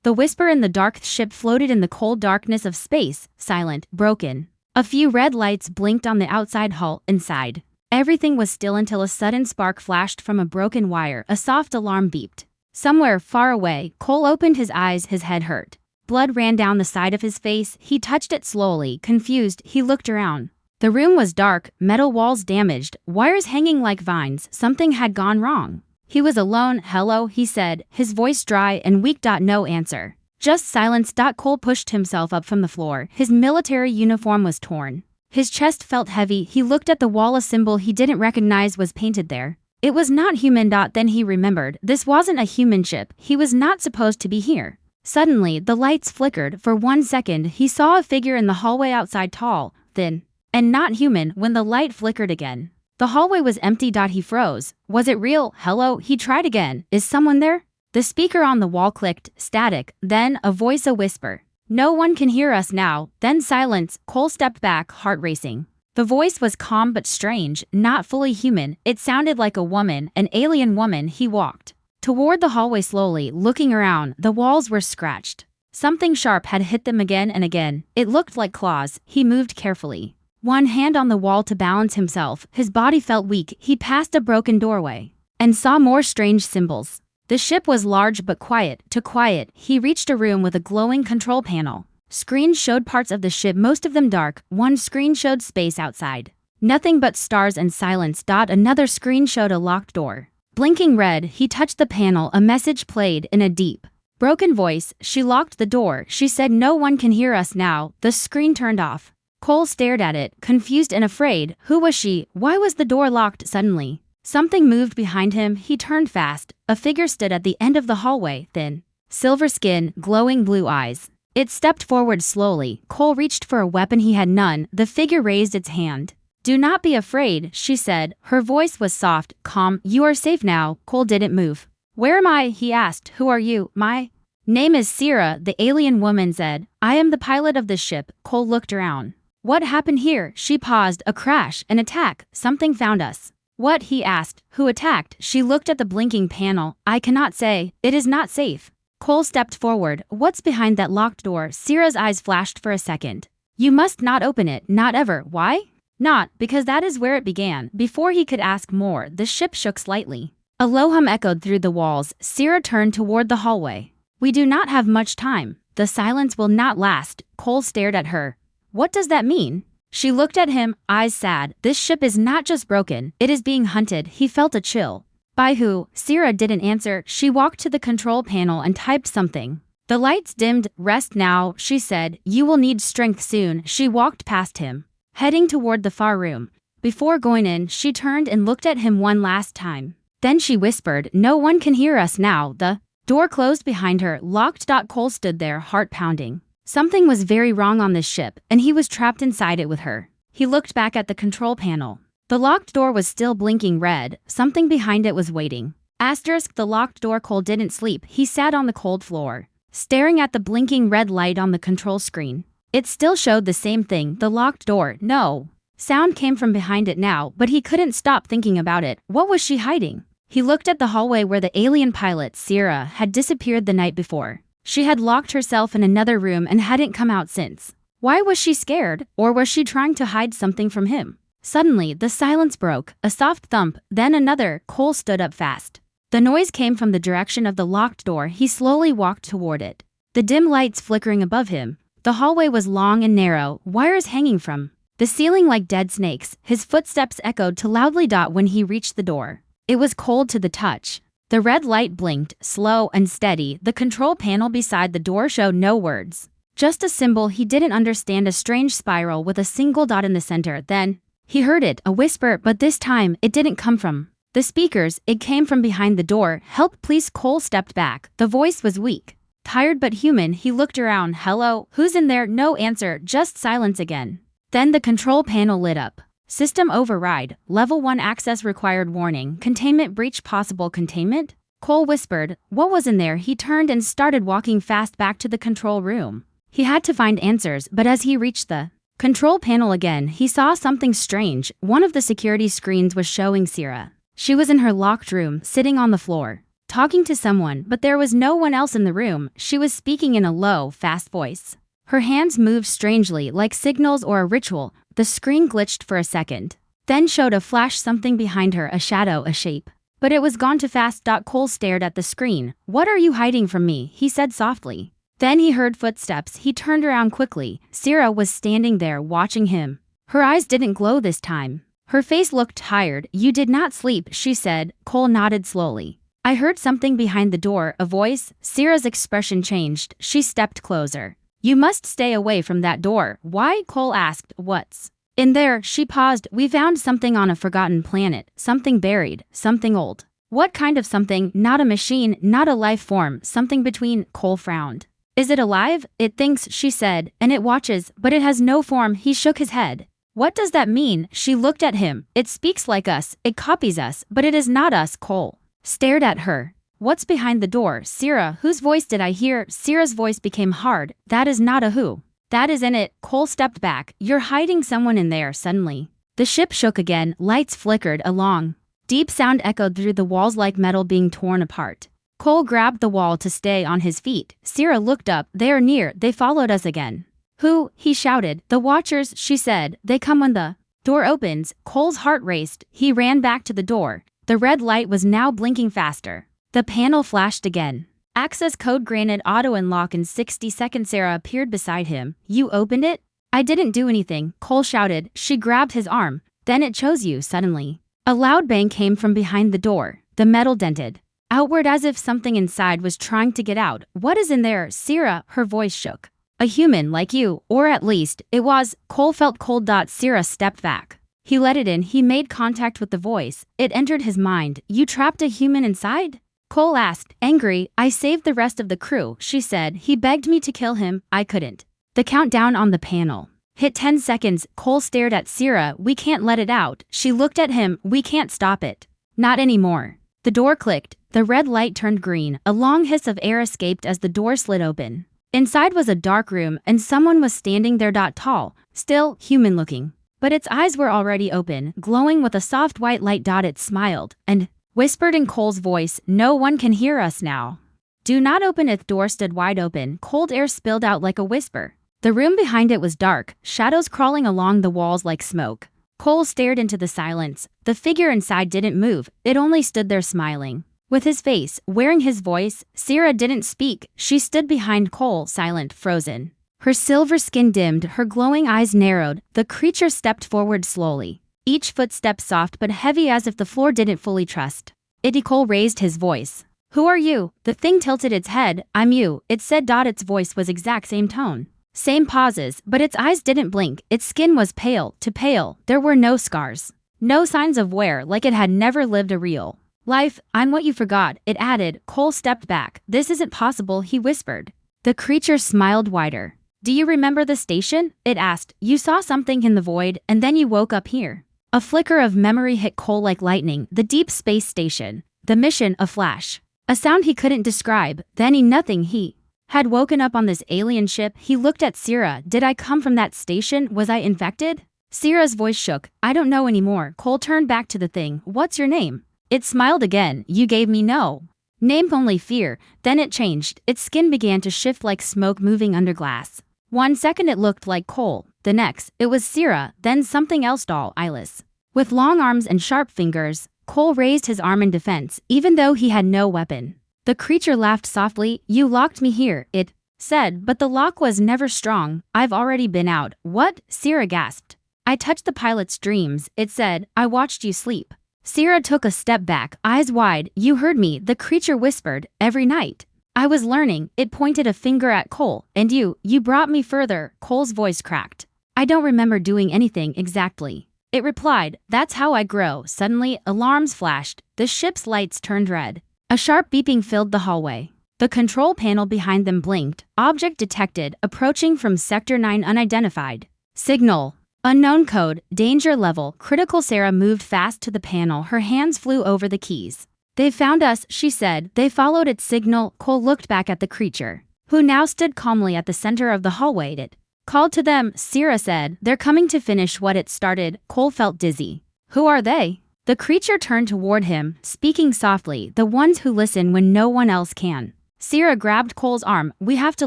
The whisper in the dark ship floated in the cold darkness of space, silent, broken. A few red lights blinked on the outside hull. Inside, everything was still until a sudden spark flashed from a broken wire. A soft alarm beeped. Somewhere far away, Cole opened his eyes. His head hurt. Blood ran down the side of his face. He touched it slowly. Confused, he looked around. The room was dark, metal walls damaged, wires hanging like vines. Something had gone wrong. He was alone. "Hello," he said, his voice dry and weak. No answer. Just silence. Cole pushed himself up from the floor. His military uniform was torn. His chest felt heavy. He looked at the wall. A symbol he didn't recognize was painted there. It was not human. Then he remembered. This wasn't a human ship. He was not supposed to be here. Suddenly, the lights flickered. For 1 second, he saw a figure in the hallway outside, tall, thin, and not human. When the light flickered again, the hallway was empty. He froze. Was it real? "Hello," he tried again. "Is someone there?" The speaker on the wall clicked, static, then a voice, a whisper. "No one can hear us now." Then silence. Cole stepped back, heart racing. The voice was calm but strange, not fully human. It sounded like a woman, an alien woman. He walked toward the hallway slowly, looking around. The walls were scratched. Something sharp had hit them again and again. It looked like claws. He moved carefully, one hand on the wall to balance himself. His body felt weak. He passed a broken doorway and saw more strange symbols. The ship was large but quiet. Too quiet. He reached a room with a glowing control panel. Screens showed parts of the ship, most of them dark. One screen showed space outside. Nothing but stars and silence. Another screen showed a locked door. Blinking red, he touched the panel. A message played in a deep, broken voice. "She locked the door. She said no one can hear us now." The screen turned off. Cole stared at it, confused and afraid. Who was she? Why was the door locked? Suddenly, something moved behind him. He turned fast. A figure stood at the end of the hallway, thin, silver skin, glowing blue eyes. It stepped forward slowly. Cole reached for a weapon. He had none. The figure raised its hand. "Do not be afraid," she said. Her voice was soft, calm. "You are safe now." Cole didn't move. "Where am I?" he asked. "Who are you?" "My name is Sierra," the alien woman said. "I am the pilot of this ship." Cole looked around. "What happened here?" She paused. "A crash, an attack. Something found us." "What?" he asked. "Who attacked?" She looked at the blinking panel. "I cannot say. It is not safe." Cole stepped forward. "What's behind that locked door?" Sierra's eyes flashed for a second. "You must not open it. Not ever." "Why?" "Not because that is where it began." Before he could ask more, the ship shook slightly. A low hum echoed through the walls. Sierra turned toward the hallway. "We do not have much time. The silence will not last." Cole stared at her. "What does that mean?" She looked at him, eyes sad. "This ship is not just broken, it is being hunted." He felt a chill. "By who?" Sierra didn't answer. She walked to the control panel and typed something. The lights dimmed. "Rest now," she said. "You will need strength soon." She walked past him, heading toward the far room. Before going in, she turned and looked at him one last time. Then she whispered, "No one can hear us now." The door closed behind her, locked. Cole stood there, heart pounding. Something was very wrong on this ship, and he was trapped inside it with her. He looked back at the control panel. The locked door was still blinking red. Something behind it was waiting. The locked door. Cole didn't sleep. He sat on the cold floor, staring at the blinking red light on the control screen. It still showed the same thing, the locked door. No sound came from behind it now, but he couldn't stop thinking about it. What was she hiding? He looked at the hallway where the alien pilot, Sierra, had disappeared the night before. She had locked herself in another room and hadn't come out since. Why was she scared? Or was she trying to hide something from him? Suddenly, the silence broke. A soft thump, then another. Cole stood up fast. The noise came from the direction of the locked door. He slowly walked toward it, the dim lights flickering above him. The hallway was long and narrow, wires hanging from the ceiling like dead snakes. His footsteps echoed too loudly. When he reached the door, it was cold to the touch. The red light blinked, slow and steady. The control panel beside the door showed no words, just a symbol he didn't understand, a strange spiral with a single dot in the center. Then he heard it, a whisper, but this time it didn't come from the speakers. It came from behind the door. "Help, please." Cole stepped back. The voice was weak, tired but human. He looked around. "Hello? Who's in there?" No answer, just silence again. Then the control panel lit up. "System override. Level 1 access required. Warning. Containment breach possible." Containment? Cole whispered. What was in there? He turned and started walking fast back to the control room. He had to find answers, but as he reached the control panel again, he saw something strange. One of the security screens was showing Sierra. She was in her locked room, sitting on the floor, talking to someone, but there was no one else in the room. She was speaking in a low, fast voice. Her hands moved strangely, like signals or a ritual. The screen glitched for a second, then showed a flash, something behind her, a shadow, a shape. But it was gone too fast. Cole stared at the screen. "What are you hiding from me?" he said softly. Then he heard footsteps. He turned around quickly. Sierra was standing there watching him. Her eyes didn't glow this time. Her face looked tired. "You did not sleep," she said. Cole nodded slowly. "I heard something behind the door, a voice." Sierra's expression changed. She stepped closer. "You must stay away from that door." "Why?" Cole asked. "What's in there?" She paused. "We found something on a forgotten planet. Something buried. Something old." "What kind of something?" "Not a machine, not a life form. Something between." Cole frowned. "Is it alive?" "It thinks," she said, "and it watches, but it has no form." He shook his head. "What does that mean?" She looked at him. "It speaks like us. It copies us, but it is not us." Cole stared at her. "What's behind the door?" "Sierra." "Whose voice did I hear?" Sierra's voice became hard. "That is not a who. That is in it." Cole stepped back. "You're hiding someone in there." Suddenly, the ship shook again. Lights flickered. A long, deep sound echoed through the walls like metal being torn apart. Cole grabbed the wall to stay on his feet. Sierra looked up. "They are near. They followed us again." "Who?" he shouted. "The Watchers," she said. "They come when the door opens." Cole's heart raced. He ran back to the door. The red light was now blinking faster. The panel flashed again. "Access code granted, auto unlock in 60 seconds." Sarah appeared beside him. "You opened it?" "I didn't do anything," Cole shouted. She grabbed his arm. "Then it chose you." Suddenly, a loud bang came from behind the door. The metal dented outward as if something inside was trying to get out. "What is in there?" "Sierra." Her voice shook. "A human like you, or at least, it was." Cole felt cold. Sierra stepped back. He let it in. He made contact with the voice. It entered his mind. "You trapped a human inside?" Cole asked, angry. "I saved the rest of the crew," she said. "He begged me to kill him. I couldn't." The countdown on the panel hit 10 seconds. Cole stared at Sierra. "We can't let it out." She looked at him. "We can't stop it. Not anymore." The door clicked. The red light turned green. A long hiss of air escaped as the door slid open. Inside was a dark room, and someone was standing there. Tall, still, human-looking. But its eyes were already open, glowing with a soft white light. It smiled and whispered in Cole's voice, "No one can hear us now. Do not open it." The door stood wide open. Cold air spilled out like a whisper. The room behind it was dark, shadows crawling along the walls like smoke. Cole stared into the silence. The figure inside didn't move. It only stood there smiling. With his face, wearing his voice. Sierra didn't speak. She stood behind Cole, silent, frozen. Her silver skin dimmed, her glowing eyes narrowed. The creature stepped forward slowly. Each footstep soft but heavy, as if the floor didn't fully trust it. Cole raised his voice. "Who are you?" The thing tilted its head. "I'm you," it said. Its voice was exact same tone. Same pauses, but its eyes didn't blink. Its skin was pale, too pale. There were no scars. No signs of wear, like it had never lived a real life. "I'm what you forgot," it added. Cole stepped back. "This isn't possible," he whispered. The creature smiled wider. "Do you remember the station?" it asked. "You saw something in the void, and then you woke up here." A flicker of memory hit Cole like lightning. The deep space station. The mission, a flash. A sound he couldn't describe. Then nothing. He had woken up on this alien ship. He looked at Sierra. "Did I come from that station? Was I infected?" Sierra's voice shook. "I don't know anymore." Cole turned back to the thing. "What's your name?" It smiled again. "You gave me no name, only fear." Then it changed. Its skin began to shift like smoke moving under glass. 1 second it looked like Cole. The next, it was Sierra, then something else. Eyeless, with long arms and sharp fingers. Cole raised his arm in defense, even though he had no weapon. The creature laughed softly. "You locked me here," it said, "but the lock was never strong. I've already been out." "What?" Sierra gasped. "I touched the pilot's dreams," it said. "I watched you sleep." Sierra took a step back, eyes wide. "You heard me," the creature whispered. "Every night I was learning." It pointed a finger at Cole. "And you brought me further." Cole's voice cracked. "I don't remember doing anything exactly," it replied. "That's how I grow." Suddenly, alarms flashed. The ship's lights turned red. A sharp beeping filled the hallway. The control panel behind them blinked. "Object detected, approaching from Sector 9, unidentified. Signal unknown, code, danger level, critical." Sarah moved fast to the panel. Her hands flew over the keys. "They found us," she said. "They followed its signal." Cole looked back at the creature, who now stood calmly at the center of the hallway. "It called to them," Sierra said. "They're coming to finish what it started." Cole felt dizzy. "Who are they?" The creature turned toward him, speaking softly, the ones who listen when no one else can. Sierra grabbed Cole's arm. We have to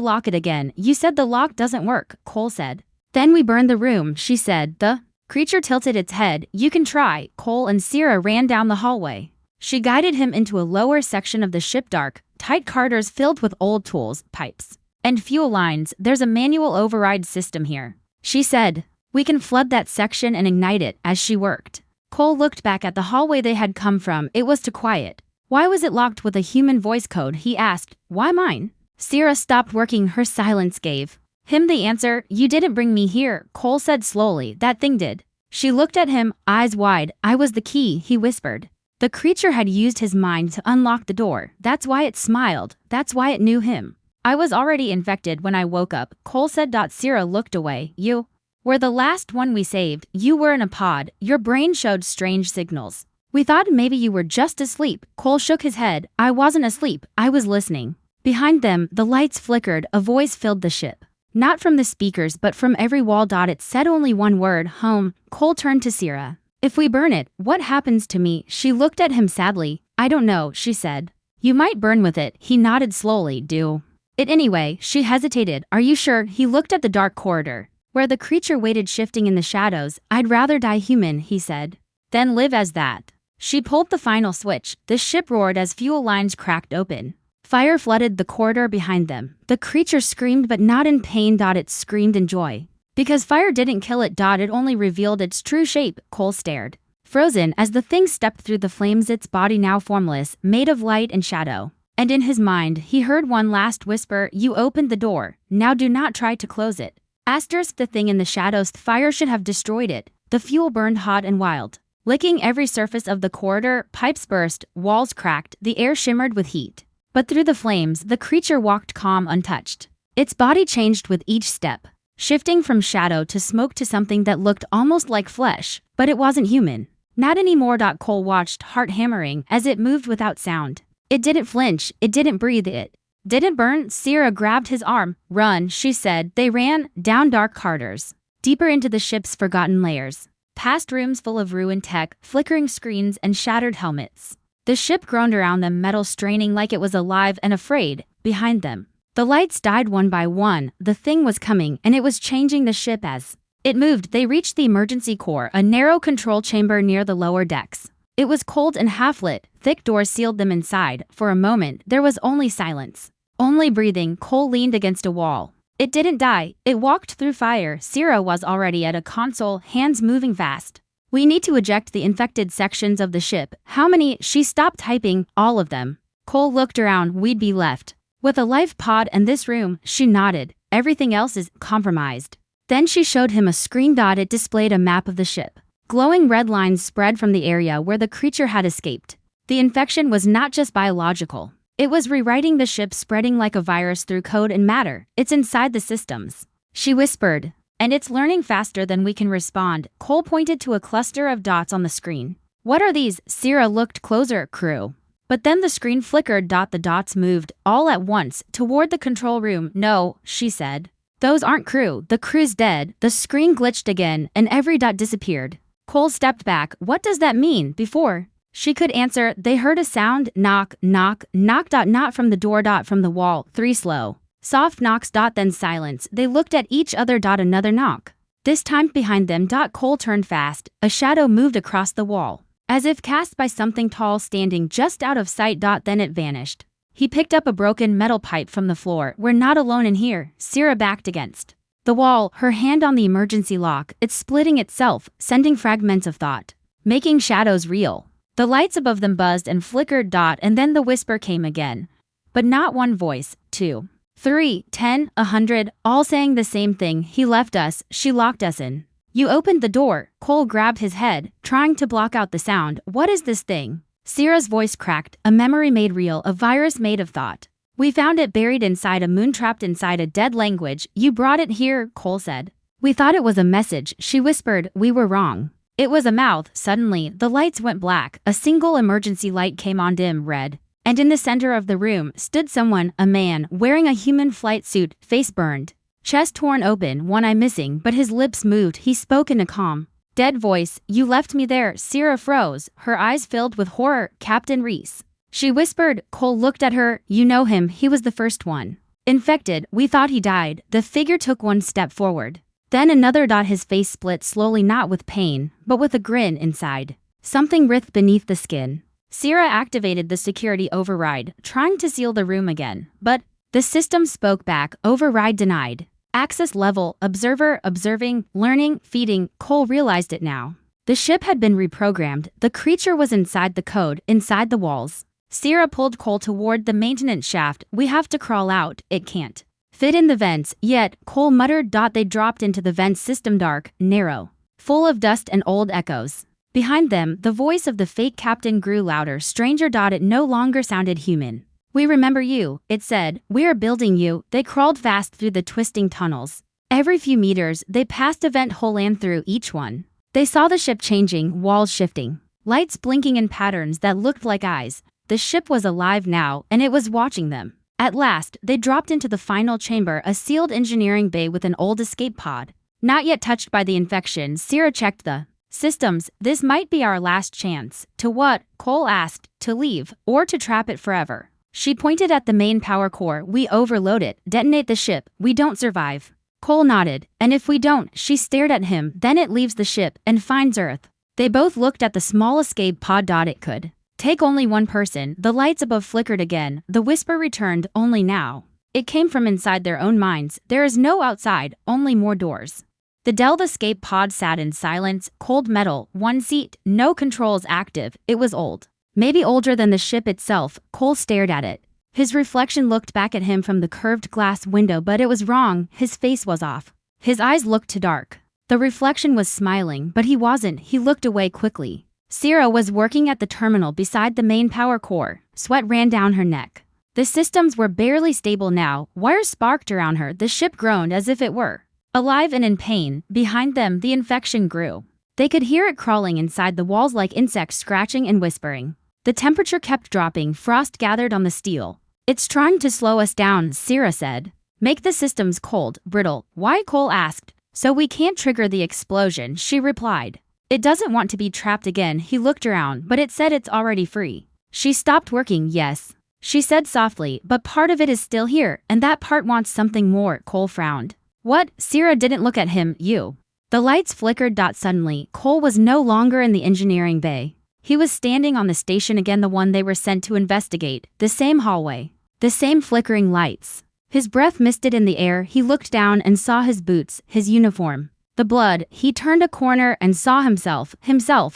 lock it again. You said the lock doesn't work, Cole said. Then we burn the room, she said. The creature tilted its head. You can try. Cole and Sierra ran down the hallway. She guided him into a lower section of the ship, dark, tight corridors filled with old tools, pipes, and fuel lines. There's a manual override system here, she said. We can flood that section and ignite it. As she worked, Cole looked back at the hallway they had come from. It was too quiet. Why was it locked with a human voice code? He asked. Why mine? Sierra stopped working. Her silence gave him the answer. You didn't bring me here, Cole said slowly. That thing did. She looked at him, eyes wide. I was the key, he whispered. The creature had used his mind to unlock the door. That's why it smiled. That's why it knew him. I was already infected when I woke up, Cole said. Sierra looked away. You were the last one we saved. You were in a pod. Your brain showed strange signals. We thought maybe you were just asleep. Cole shook his head. I wasn't asleep. I was listening. Behind them, the lights flickered. A voice filled the ship. Not from the speakers, but from every wall. It said only one word, home. Cole turned to Sierra. If we burn it, what happens to me? She looked at him sadly. I don't know, she said. You might burn with it. He nodded slowly. Do it anyway. She hesitated. Are you sure? He looked at the dark corridor, where the creature waited, shifting in the shadows. I'd rather die human, he said, than live as that. She pulled the final switch. The ship roared as fuel lines cracked open. Fire flooded the corridor behind them. The creature screamed, but not in pain. It screamed in joy. Because fire didn't kill it. It only revealed its true shape. Cole stared, frozen, as the thing stepped through the flames, its body now formless, made of light and shadow. And in his mind, he heard one last whisper. You opened the door. Now do not try to close it. Asterisk. The thing in the shadows. Fire should have destroyed it. The fuel burned hot and wild, licking every surface of the corridor. Pipes burst, walls cracked, the air shimmered with heat. But through the flames, the creature walked calm, untouched. Its body changed with each step, shifting from shadow to smoke to something that looked almost like flesh, but it wasn't human. Not anymore. Cole watched, heart hammering, as it moved without sound. It didn't flinch, it didn't breathe, it didn't burn. Sierra grabbed his arm. Run, she said. They ran, down dark corridors, deeper into the ship's forgotten layers, past rooms full of ruined tech, flickering screens, and shattered helmets. The ship groaned around them, metal straining like it was alive and afraid. Behind them, the lights died one by one. The thing was coming, and it was changing the ship as it moved. They reached the emergency core, a narrow control chamber near the lower decks. It was cold and half-lit. Thick doors sealed them inside. For a moment, there was only silence, only breathing. Cole leaned against a wall. It didn't die. It walked through fire. Sierra was already at a console, hands moving fast. We need to eject the infected sections of the ship. How many? She stopped typing. All of them. Cole looked around. We'd be left with a life pod and this room. She nodded. Everything else is compromised. Then she showed him a screen. It displayed a map of the ship. Glowing red lines spread from the area where the creature had escaped. The infection was not just biological. It was rewriting the ship, spreading like a virus through code and matter. It's inside the systems, she whispered. And it's learning faster than we can respond. Cole pointed to a cluster of dots on the screen. What are these? Sierra looked closer. Crew. But then the screen flickered. The dots moved, all at once, toward the control room. No, she said. Those aren't crew. The crew's dead. The screen glitched again, and every dot disappeared. Cole stepped back. What does that mean? Before she could answer, they heard a sound. Knock, knock, knock. Not from the door. From the wall. 3 slow, soft knocks. Then silence. They looked at each other. Another knock. This time behind them. Cole turned fast. A shadow moved across the wall, as if cast by something tall standing just out of sight. Then it vanished. He picked up a broken metal pipe from the floor. We're not alone in here. Sierra backed against the wall, her hand on the emergency lock. It's splitting itself, sending fragments of thought, making shadows real. The lights above them buzzed and flickered. And then the whisper came again. But not one voice. 2, 3, 10, 100, all saying the same thing. He left us. She locked us in. You opened the door. Cole grabbed his head, trying to block out the sound. What is this thing? Sierra's voice cracked. A memory made real, a virus made of thought. We found it buried inside a moon, trapped inside a dead language. You brought it here, Cole said. We thought it was a message, she whispered. We were wrong. It was a mouth. Suddenly, the lights went black. A single emergency light came on, dim red. And in the center of the room stood someone, a man, wearing a human flight suit, face burned, chest torn open, one eye missing, but his lips moved. He spoke in a calm, Dead voice, you left me there. Sierra froze, her eyes filled with horror. Captain Reese. She whispered. Cole looked at her. You know him, he was the first one. Infected, we thought he died. The figure took one step forward. Then another. His face split slowly, not with pain, but with a grin inside. Something writhed beneath the skin. Sierra activated the security override, trying to seal the room again, but the system spoke back. Override denied. Access level, observer, observing, learning, feeding. Cole realized it now. The ship had been reprogrammed. The creature was inside the code, inside the walls. Sierra pulled Cole toward the maintenance shaft. We have to crawl out, it can't fit in the vents, yet, Cole muttered. They dropped into the vent system, dark, narrow, full of dust and old echoes. Behind them, the voice of the fake captain grew louder. Stranger. It no longer sounded human. We remember you, it said. We are building you. They crawled fast through the twisting tunnels. Every few meters, they passed a vent hole, and through each one, they saw the ship changing, walls shifting, lights blinking in patterns that looked like eyes. The ship was alive now, and it was watching them. At last, they dropped into the final chamber, a sealed engineering bay with an old escape pod. Not yet touched by the infection. Sierra checked the systems. This might be our last chance. To what? Cole asked. To leave, or to trap it forever. She pointed at the main power core. We overload it, detonate the ship, we don't survive. Cole nodded. And if we don't? She stared at him. Then it leaves the ship and finds Earth. They both looked at the small escape pod. It could take only one person. The lights above flickered again. The whisper returned, only now. It came from inside their own minds. There is no outside, only more doors. The Delta escape pod sat in silence, cold metal, one seat, no controls active. It was old. Maybe older than the ship itself. Cole stared at it. His reflection looked back at him from the curved glass window, but it was wrong. His face was off. His eyes looked too dark. The reflection was smiling, but he wasn't. He looked away quickly. Sierra was working at the terminal beside the main power core. Sweat ran down her neck. The systems were barely stable now. Wires sparked around her. The ship groaned as if it were alive and in pain. Behind them, the infection grew. They could hear it crawling inside the walls like insects, scratching and whispering. The temperature kept dropping. Frost gathered on the steel. It's trying to slow us down, Sierra said. Make the systems cold, brittle. Why? Cole asked. So we can't trigger the explosion, she replied. It doesn't want to be trapped again. He looked around, but it said it's already free. She stopped working. Yes, she said softly, but part of it is still here, and that part wants something more. Cole frowned. What? Sierra didn't look at him. You. The lights flickered. Suddenly, Cole was no longer in the engineering bay. He was standing on the station again, the one they were sent to investigate. The same hallway. The same flickering lights. His breath misted in the air. He looked down and saw his boots, his uniform. The blood. He turned a corner and saw himself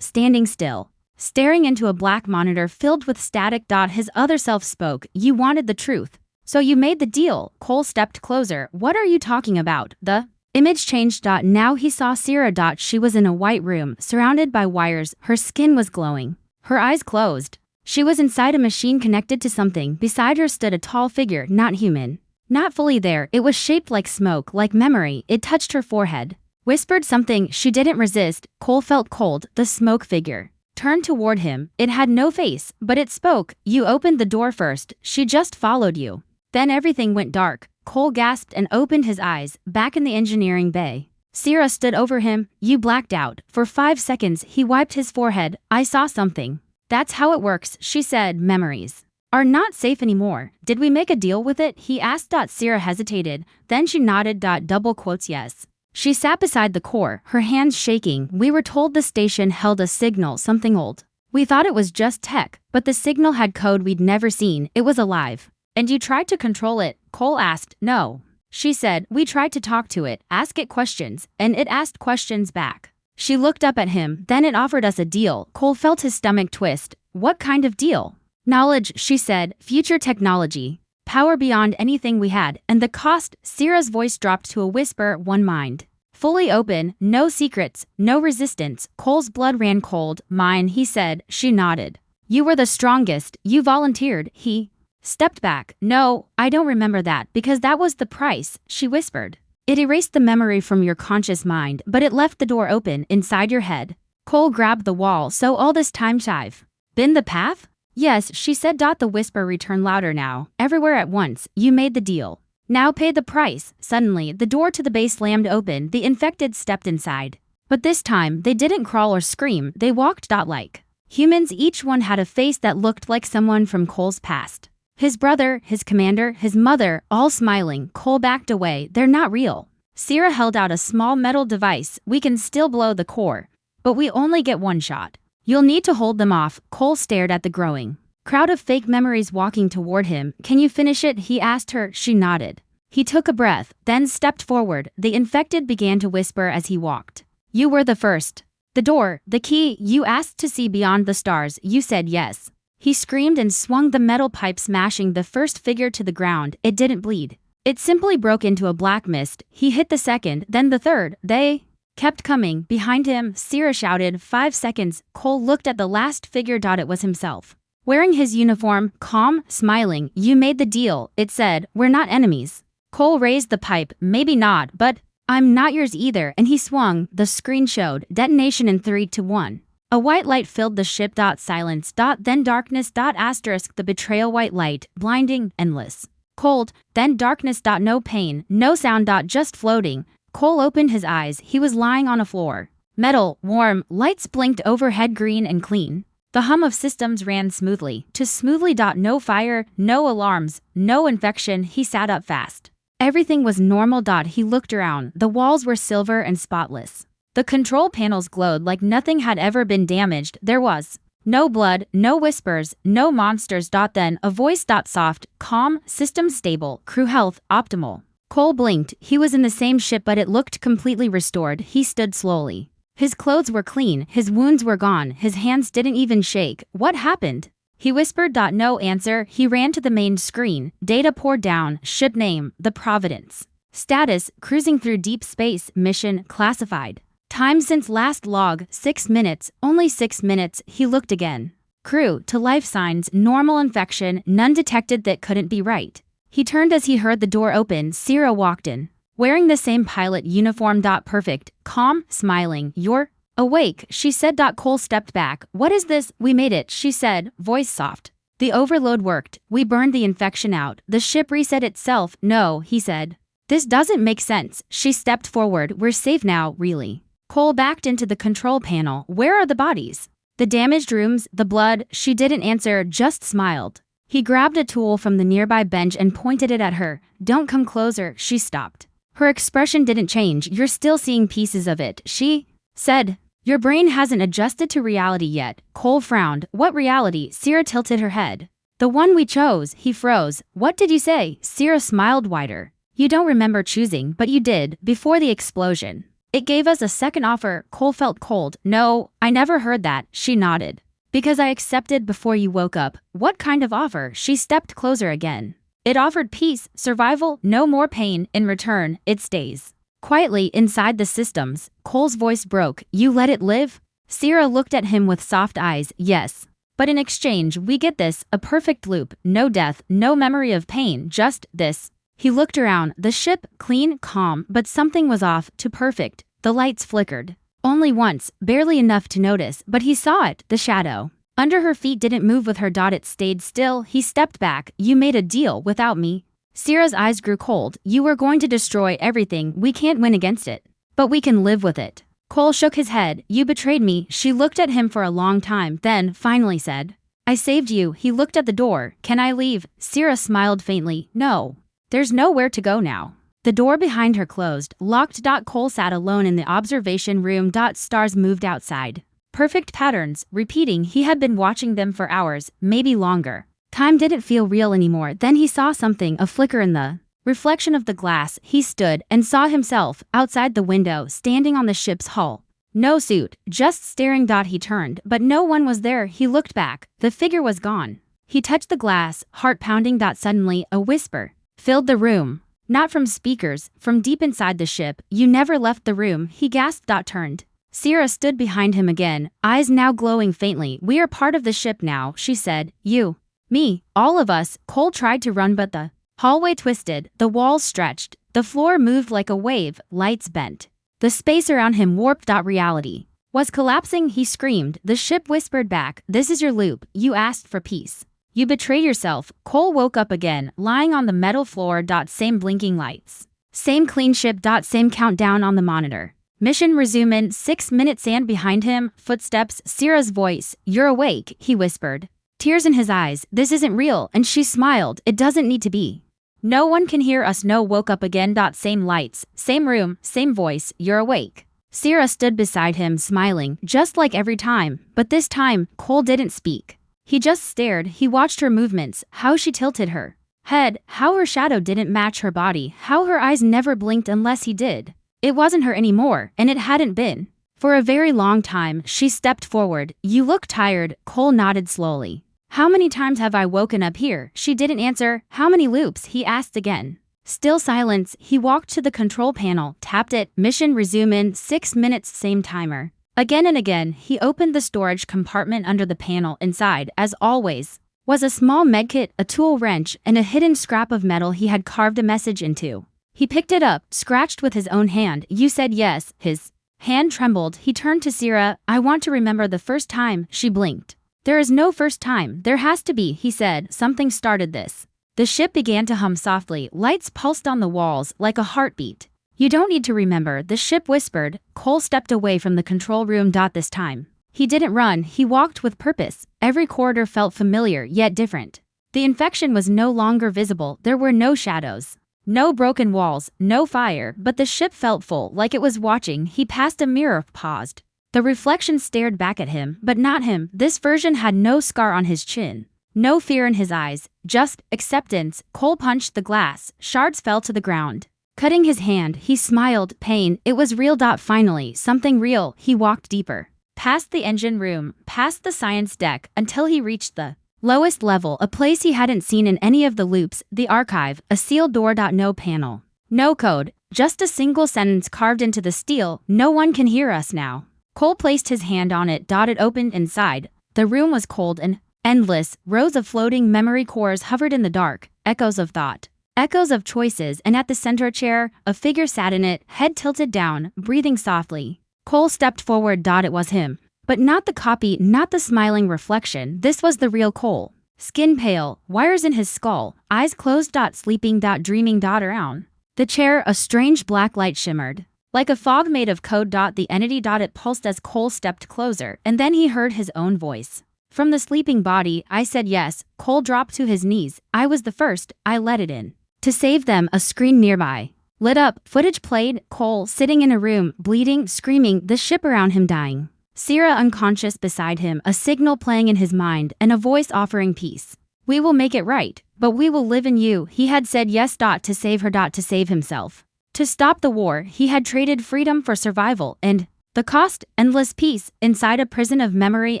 standing still, staring into a black monitor filled with static. His other self spoke. You wanted the truth. So you made the deal. Cole stepped closer. What are you talking about? The image changed. Now he saw Sierra. She was in a white room, surrounded by wires. Her skin was glowing. Her eyes closed. She was inside a machine connected to something. Beside her stood a tall figure, not human. Not fully there. It was shaped like smoke, like memory. It touched her forehead. Whispered something. She didn't resist. Cole felt cold. The smoke figure turned toward him. It had no face, but it spoke. You opened the door first. She just followed you. Then everything went dark. Cole gasped and opened his eyes. Back in the engineering bay, Sierra stood over him. You blacked out. For 5 seconds, he wiped his forehead. I saw something. That's how it works, she said. Memories are not safe anymore. Did we make a deal with it? He asked. Sierra hesitated. Then she nodded. Double quotes yes. She sat beside the core, her hands shaking. We were told the station held a signal, something old. We thought it was just tech, but the signal had code we'd never seen. It was alive. And you tried to control it? Cole asked. No. She said, we tried to talk to it, ask it questions, and it asked questions back. She looked up at him. Then it offered us a deal. Cole felt his stomach twist. What kind of deal? Knowledge, she said. Future technology. Power beyond anything we had, and the cost. Sierra's voice dropped to a whisper. One mind. Fully open, no secrets, no resistance. Cole's blood ran cold. Mine, he said. She nodded. You were the strongest. You volunteered. He stepped back. No, I don't remember that, because that was the price, she whispered. It erased the memory from your conscious mind, but it left the door open inside your head. Cole grabbed the wall. So all this time I've been the path? Yes, she said. The whisper returned louder now. Everywhere at once. You made the deal. Now pay the price. Suddenly, the door to the base slammed open. The infected stepped inside. But this time, they didn't crawl or scream, they walked. Like humans, each one had a face that looked like someone from Cole's past. His brother, his commander, his mother, all smiling. Cole backed away. They're not real. Sierra held out a small metal device. We can still blow the core, but we only get one shot. You'll need to hold them off. Cole stared at the growing crowd of fake memories walking toward him. Can you finish it? He asked her. She nodded. He took a breath, then stepped forward. The infected began to whisper as he walked. You were the first. The door, the key, you asked to see beyond the stars. You said yes. He screamed and swung the metal pipe, smashing the first figure to the ground. It didn't bleed. It simply broke into a black mist. He hit the second, then the third. They kept coming. Behind him, Sierra shouted. 5 seconds. Cole looked at the last figure. It was himself. Wearing his uniform, calm, smiling. You made the deal. It said, we're not enemies. Cole raised the pipe. Maybe not, but I'm not yours either. And he swung. The screen showed detonation in 3, 2, 1. A white light filled the ship. Silence. Then darkness. Asterisk. The betrayal. White light. Blinding. Endless. Cold. Then darkness. No pain. No sound. Just floating. Cole opened his eyes. He was lying on a floor. Metal. Warm. Lights blinked overhead. Green and clean. The hum of systems ran smoothly. Too smoothly. No fire. No alarms. No infection. He sat up fast. Everything was normal. He looked around. The walls were silver and spotless. The control panels glowed like nothing had ever been damaged. There was no blood, no whispers, no monsters. Then a voice. Soft, calm, system stable, crew health, optimal. Cole blinked. He was in the same ship, but it looked completely restored. He stood slowly. His clothes were clean, his wounds were gone, his hands didn't even shake. What happened? He whispered. No answer. He ran to the main screen. Data poured down. Ship name, the Providence. Status, cruising through deep space. Mission, classified. Time since last log, 6 minutes, only 6 minutes. He looked again. Crew, to life signs, normal infection, none detected. That couldn't be right. He turned as he heard the door open. Sierra walked in. Wearing the same pilot uniform. Perfect, calm, smiling. You're awake, she said. Cole stepped back. What is this? We made it, she said, voice soft. The overload worked. We burned the infection out. The ship reset itself. No, he said. This doesn't make sense. She stepped forward. We're safe now, really. Cole backed into the control panel. Where are the bodies? The damaged rooms, the blood. She didn't answer, just smiled. He grabbed a tool from the nearby bench and pointed it at her. Don't come closer. She stopped. Her expression didn't change. You're still seeing pieces of it, she said. Your brain hasn't adjusted to reality yet. Cole frowned. What reality? Sierra tilted her head. The one we chose. He froze. What did you say? Sierra smiled wider. You don't remember choosing, but you did, before the explosion. It gave us a second offer. Cole felt cold. No, I never heard that, she nodded. Because I accepted before you woke up. What kind of offer? She stepped closer again. It offered peace, survival, no more pain. In return, it stays. Quietly inside the systems, Cole's voice broke. You let it live? Sierra looked at him with soft eyes. Yes. But in exchange, we get this, a perfect loop. No death, no memory of pain, just this. He looked around, the ship, clean, calm, but something was off, too perfect. The lights flickered. Only once, barely enough to notice, but he saw it, the shadow. Under her feet didn't move with her. It stayed still. He stepped back. You made a deal without me. Sierra's eyes grew cold. You were going to destroy everything. We can't win against it. But we can live with it. Cole shook his head. You betrayed me. She looked at him for a long time, then finally said, I saved you. He looked at the door. Can I leave? Sierra smiled faintly. No. There's nowhere to go now. The door behind her closed, locked. Cole sat alone in the observation room. Stars moved outside. Perfect patterns, repeating. He had been watching them for hours, maybe longer. Time didn't feel real anymore. Then he saw something, a flicker in the reflection of the glass. He stood and saw himself, outside the window, standing on the ship's hull. No suit, just staring. He turned, but no one was there. He looked back. The figure was gone. He touched the glass, heart pounding. Suddenly, a whisper filled the room. Not from speakers, from deep inside the ship. You never left the room, he gasped. Turned. Sierra stood behind him again, eyes now glowing faintly. We are part of the ship now, she said. You, me, all of us. Cole tried to run, but the hallway twisted, the walls stretched, the floor moved like a wave, lights bent. The space around him warped. Reality was collapsing. He screamed. The ship whispered back, this is your loop. You asked for peace. You betrayed yourself. Cole woke up again, lying on the metal floor. Same blinking lights. Same clean ship. Same countdown on the monitor. Mission resume. 6 minutes and behind him, footsteps, Sierra's voice. You're awake, he whispered. Tears in his eyes. This isn't real, and she smiled. It doesn't need to be. No one can hear us. No, woke up again. Same lights, same room, same voice. You're awake. Sierra stood beside him, smiling, just like every time, but this time, Cole didn't speak. He just stared. He watched her movements, how she tilted her head, how her shadow didn't match her body, how her eyes never blinked unless he did. It wasn't her anymore, and it hadn't been. For a very long time, she stepped forward. You look tired, Cole nodded slowly. How many times have I woken up here? She didn't answer. How many loops? He asked again. Still silence. He walked to the control panel, tapped it. Mission resume. 6 minutes, same timer. Again and again, he opened the storage compartment under the panel. Inside, as always, was a small medkit, a tool wrench, and a hidden scrap of metal he had carved a message into. He picked it up, scratched with his own hand. You said yes. His hand trembled. He turned to Sierra. I want to remember the first time. She blinked. There is no first time. There has to be, he said. Something started this. The ship began to hum softly. Lights pulsed on the walls like a heartbeat. You don't need to remember, the ship whispered. Cole stepped away from the control room. This time, he didn't run. He walked with purpose. Every corridor felt familiar, yet different. The infection was no longer visible. There were no shadows. No broken walls, no fire, but the ship felt full, like it was watching. He passed a mirror, paused. The reflection stared back at him, but not him. This version had no scar on his chin. No fear in his eyes, just acceptance. Cole punched the glass. Shards fell to the ground. Cutting his hand, he smiled. Pain, it was real. Finally, something real. He walked deeper. Past the engine room, past the science deck, until he reached the lowest level, a place he hadn't seen in any of the loops, the archive, a sealed door. No panel. No code, just a single sentence carved into the steel. No one can hear us now. Cole placed his hand on it. It opened inside. The room was cold and endless. Rows of floating memory cores hovered in the dark, echoes of thought, echoes of choices, and at the center chair, a figure sat in it, head tilted down, breathing softly. Cole stepped forward. It was him. But not the copy, not the smiling reflection. This was the real Cole. Skin pale, wires in his skull, eyes closed. Sleeping. Dreaming. Around the chair, a strange black light shimmered. Like a fog made of code. The entity. It pulsed as Cole stepped closer, and then he heard his own voice. From the sleeping body, I said yes. Cole dropped to his knees. I was the first. I let it in. To save them. A screen nearby lit up. Footage played. Cole sitting in a room, bleeding, screaming, the ship around him dying. Sierra unconscious beside him, a signal playing in his mind, and a voice offering peace. We will make it right, but we will live in you. He had said yes. To save her. To save himself. To stop the war. He had traded freedom for survival, and the cost, endless peace, inside a prison of memory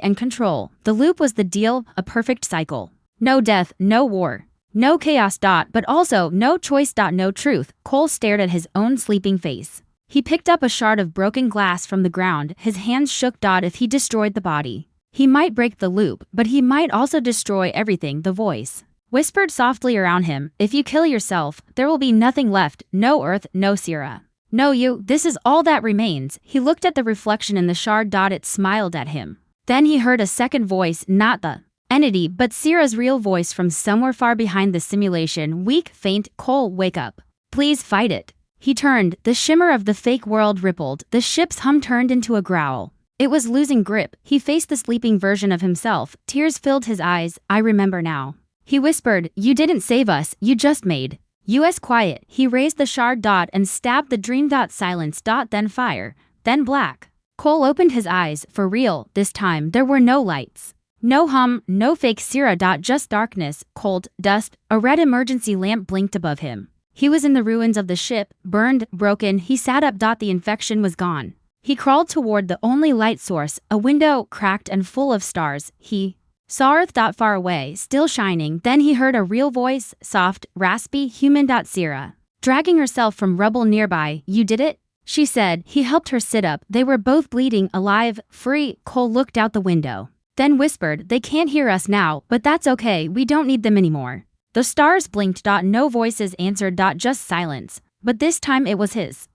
and control. The loop was the deal, a perfect cycle. No death, no war, no chaos. But also no choice. No truth. Cole stared at his own sleeping face. He picked up a shard of broken glass from the ground. His hands shook. If he destroyed the body, he might break the loop, but he might also destroy everything. The voice whispered softly around him. If you kill yourself, there will be nothing left. No Earth, no Sierra. No you, this is all that remains. He looked at the reflection in the shard. It smiled at him. Then he heard a second voice, not the entity, but Sierra's real voice from somewhere far behind the simulation. Weak, faint. Cole, wake up. Please fight it. He turned. The shimmer of the fake world rippled. The ship's hum turned into a growl. It was losing grip. He faced the sleeping version of himself. Tears filled his eyes. I remember now. He whispered, you didn't save us, you just made us quiet. He raised the shard. And stabbed the dream. Silence. Then fire. Then black. Cole opened his eyes. For real, this time there were no lights. No hum, no fake Sierra. Just darkness, cold, dust. A red emergency lamp blinked above him. He was in the ruins of the ship, burned, broken. He sat up. The infection was gone. He crawled toward the only light source, a window, cracked and full of stars. He saw Earth. Far away, still shining. Then he heard a real voice, soft, raspy, human. Sierra, dragging herself from rubble nearby. You did it? She said. He helped her sit up. They were both bleeding, alive, free. Cole looked out the window. Then whispered, they can't hear us now, but that's okay. We don't need them anymore. The stars blinked. No voices answered. Just silence. But this time it was his.